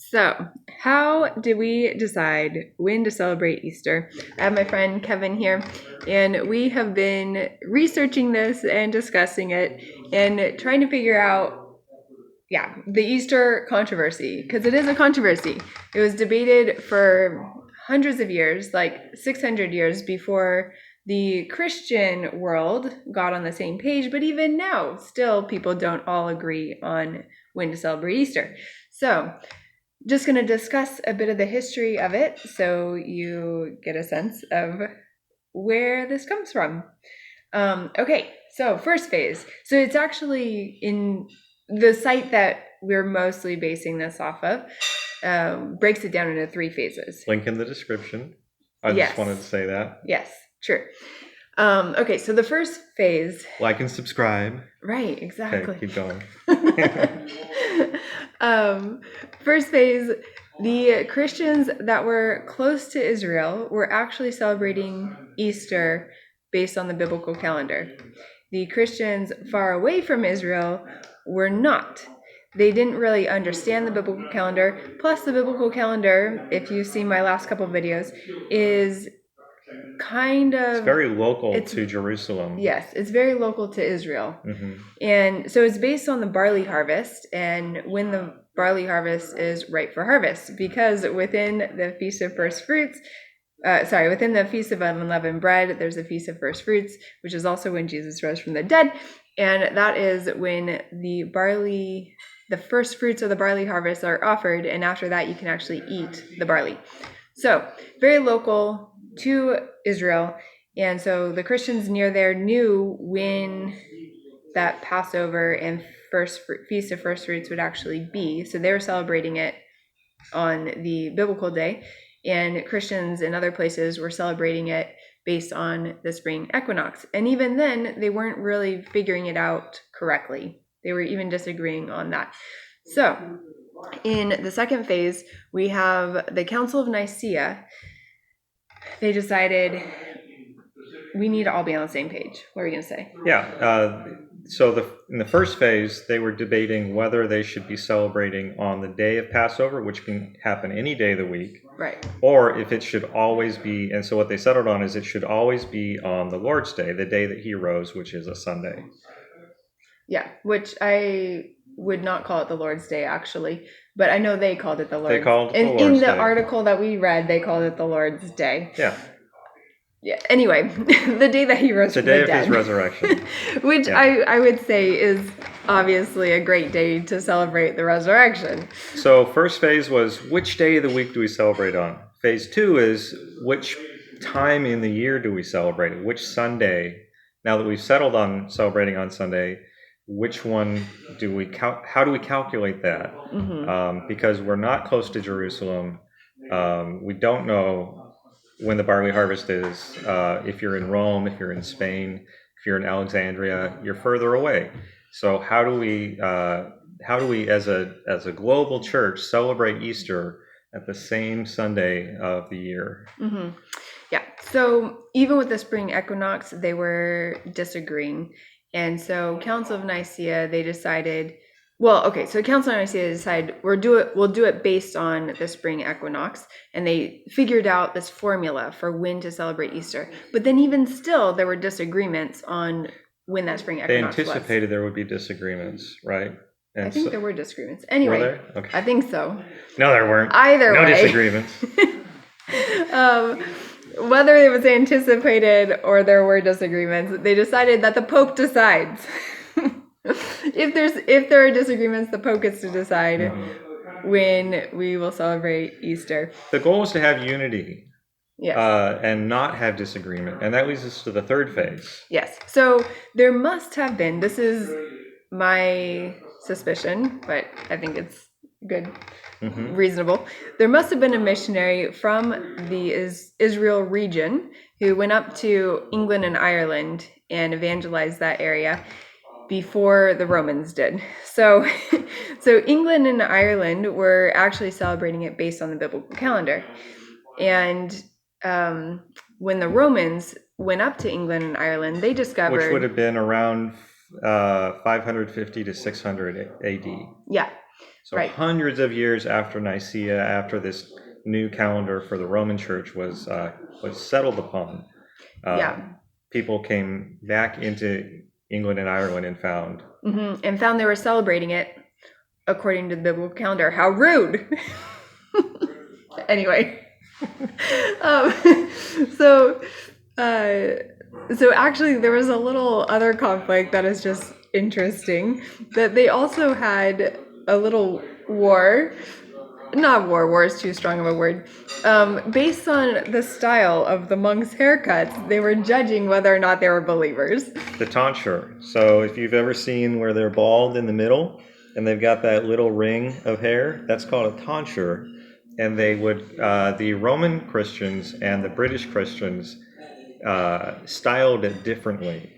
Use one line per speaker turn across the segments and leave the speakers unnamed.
So, how do we decide when to celebrate Easter? I have my friend Kevin here, and we have been researching this and discussing it and trying to figure out, the Easter controversy, because it is a controversy. It was debated for hundreds of years, like 600 years before the Christian world got on the same page, but even now, still people don't all agree on when to celebrate Easter. So, just going to discuss a bit of the history of it so you get a sense of where this comes from. Okay, so first phase. So it's actually in the site that we're mostly basing this off of, breaks it down into 3 phases.
Link in the description. I
Yes.
just wanted to say that.
Yes, true. Okay, so the first phase.
Like and subscribe.
Right, exactly.
Okay, keep going.
First phase, the Christians that were close to Israel were actually celebrating Easter based on the biblical calendar. The Christians far away from Israel were not. They didn't really understand the biblical calendar. Plus, the biblical calendar, if you've seen my last couple videos, is kind of...
It's very local to Jerusalem.
Yes, it's very local to Israel.
Mm-hmm.
And so it's based on the barley harvest and when the barley harvest is ripe for harvest, because within the Feast of First Fruits, within the Feast of Unleavened Bread, there's a Feast of First Fruits, which is also when Jesus rose from the dead. And that is when the first fruits of the barley harvest are offered. And after that, you can actually eat the barley. So very local to Israel. And so the Christians near there knew when that Passover and Feast of First Fruits would actually be. So they were celebrating it on the biblical day. And Christians in other places were celebrating it based on the spring equinox. And even then, they weren't really figuring it out correctly. They were even disagreeing on that. So in the second phase, we have the Council of Nicaea. They decided we need to all be on the same page. What are we going to say?
Yeah. In the first phase, they were debating whether they should be celebrating on the day of Passover, which can happen any day of the week.
Right.
Or if it should always be, and so what they settled on is it should always be on the Lord's Day, the day that he rose, which is a Sunday.
Yeah, which I would not call it the Lord's Day, actually. But I know they called it the Lord's Day.
They called it the Lord's Day.
In the article that we read, they called it the Lord's Day.
Yeah.
Yeah. Anyway, the day that he rose from the dead.
The day of his resurrection.
Which I would say is obviously a great day to celebrate the resurrection.
So first phase was, which day of the week do we celebrate on? Phase 2 is, which time in the year do we celebrate it? Which Sunday? Now that we've settled on celebrating on Sunday, which one do we how do we calculate that? Mm-hmm. Because we're not close to Jerusalem. We don't know when the barley harvest is. If you're in Rome, if you're in Spain, if you're in Alexandria, you're further away. So how do we as a global church celebrate Easter at the same Sunday of the year?
Mm-hmm. Yeah. So even with the spring equinox, they were disagreeing. And so Council of Nicaea, they decided, Council of Nicaea decided we'll do it based on the spring equinox. And they figured out this formula for when to celebrate Easter. But then even still, there were disagreements on when that spring equinox was.
They anticipated there would be disagreements, right?
And I think there were disagreements. Anyway,
were there? Okay.
I think so.
No, there weren't.
Either way.
No disagreements.
Whether it was anticipated or there were disagreements, they decided that the Pope decides. If there are disagreements, the Pope gets to decide when we will celebrate Easter.
The goal is to have unity.
Yes.
And not have disagreement. And that leads us to the third phase.
Yes. So there must have been, this is my suspicion, but I think it's good. Mm-hmm. Reasonable. There must have been a missionary from the Israel region who went up to England and Ireland and evangelized that area before the Romans did. So England and Ireland were actually celebrating it based on the biblical calendar. And when the Romans went up to England and Ireland, they discovered...
Which would have been around 550 to 600 AD.
Yeah.
So
Right.
hundreds of years after Nicaea, after this new calendar for the Roman Church was settled upon,
Yeah.
people came back into England and Ireland and found.
And found they were celebrating it according to the biblical calendar. How rude! Anyway, um, so so actually, there was a little other conflict that is just interesting. That they also had a little war. Not war. War is too strong of a word. Based on the style of the monks' haircuts, they were judging whether or not they were believers.
The tonsure. So if you've ever seen where they're bald in the middle and they've got that little ring of hair, that's called a tonsure. And they would, the Roman Christians and the British Christians styled it differently.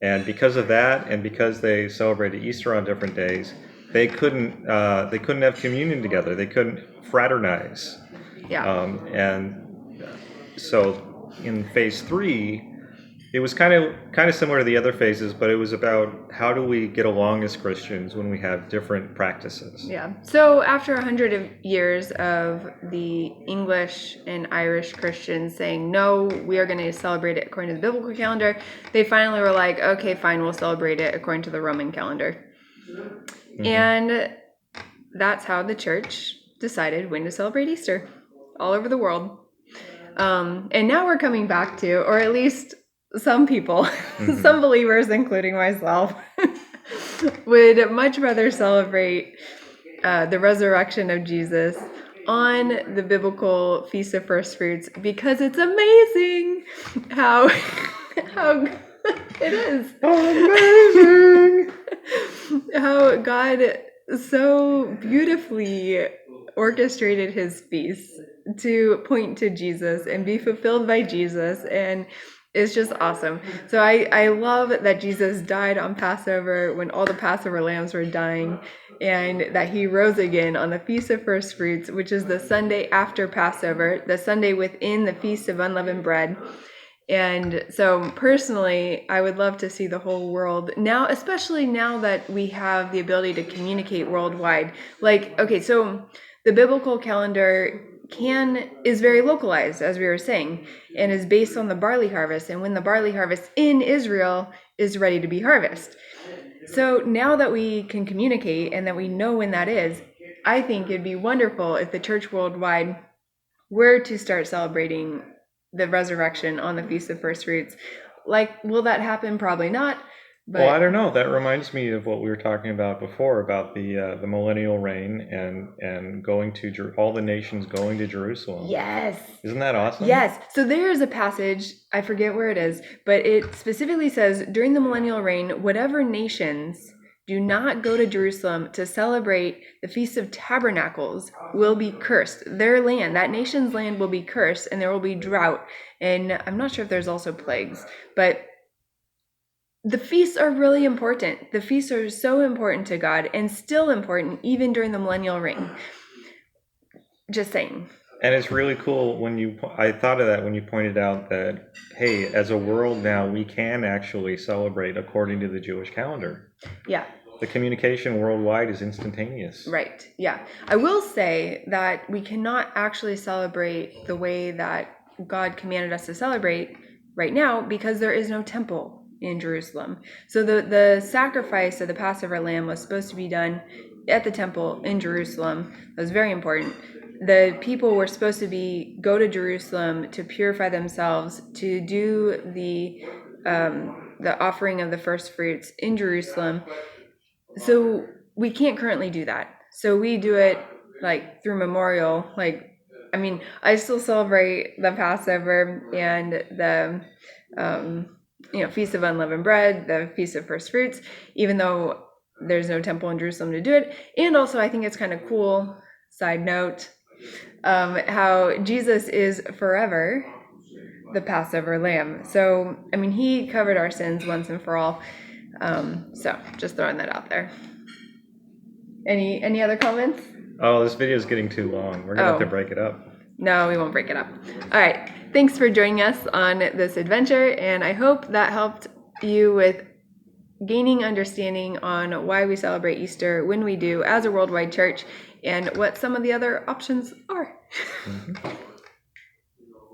And because of that, and because they celebrated Easter on different days, they couldn't have communion together. They couldn't fraternize.
Yeah.
And so in phase 3, it was kind of similar to the other phases, but it was about how do we get along as Christians when we have different practices.
Yeah. So after 100 years of the English and Irish Christians saying, no, we are going to celebrate it according to the biblical calendar, they finally were like, okay, fine, we'll celebrate it according to the Roman calendar. And that's how the church decided when to celebrate Easter all over the world. And now we're coming back to, or at least some people, some believers, including myself, would much rather celebrate the resurrection of Jesus on the biblical Feast of First Fruits because it's amazing how it is.
Amazing!
How God so beautifully orchestrated his feasts to point to Jesus and be fulfilled by Jesus, and it's just awesome. So I love that Jesus died on Passover when all the Passover lambs were dying, and that he rose again on the Feast of First Fruits, which is the Sunday after Passover, the Sunday within the Feast of Unleavened Bread. And so personally, I would love to see the whole world now, especially now that we have the ability to communicate worldwide. Like, okay, so the biblical calendar is very localized, as we were saying, and is based on the barley harvest, and when the barley harvest in Israel is ready to be harvested. So now that we can communicate and that we know when that is, I think it'd be wonderful if the church worldwide were to start celebrating the resurrection on the Feast of First Fruits. Like, will that happen? Probably not. But
Well, I don't know. That reminds me of what we were talking about before about the millennial reign and going to all the nations going to Jerusalem.
yes.
Isn't that awesome?
Yes. So there is a passage, I forget where it is, but it specifically says during the millennial reign, whatever nations do not go to Jerusalem to celebrate the Feast of Tabernacles will be cursed. Their land, that nation's land, will be cursed, and there will be drought. And I'm not sure if there's also plagues, but the feasts are really important. The feasts are so important to God and still important even during the millennial reign. Just saying.
And it's really cool I thought of that when you pointed out that, hey, as a world now, we can actually celebrate according to the Jewish calendar.
Yeah.
The communication worldwide is instantaneous.
Right. Yeah. I will say that we cannot actually celebrate the way that God commanded us to celebrate right now because there is no temple in Jerusalem. So the sacrifice of the Passover lamb was supposed to be done at the temple in Jerusalem. That was very important. The people were supposed to go to Jerusalem to purify themselves, to do the offering of the first fruits in Jerusalem. So we can't currently do that. So we do it like through memorial. Like, I mean, I still celebrate the Passover and the Feast of Unleavened Bread, the Feast of First Fruits, even though there's no temple in Jerusalem to do it. And also, I think it's kind of cool, side note, how Jesus is forever the Passover lamb. So, I mean, he covered our sins once and for all. So just throwing that out there. Any other comments?
Oh, this video is getting too long. We're gonna have to break it up.
No, we won't break it up. All right. Thanks for joining us on this adventure, and I hope that helped you with gaining understanding on why we celebrate Easter when we do as a worldwide church and what some of the other options are.
Mhm.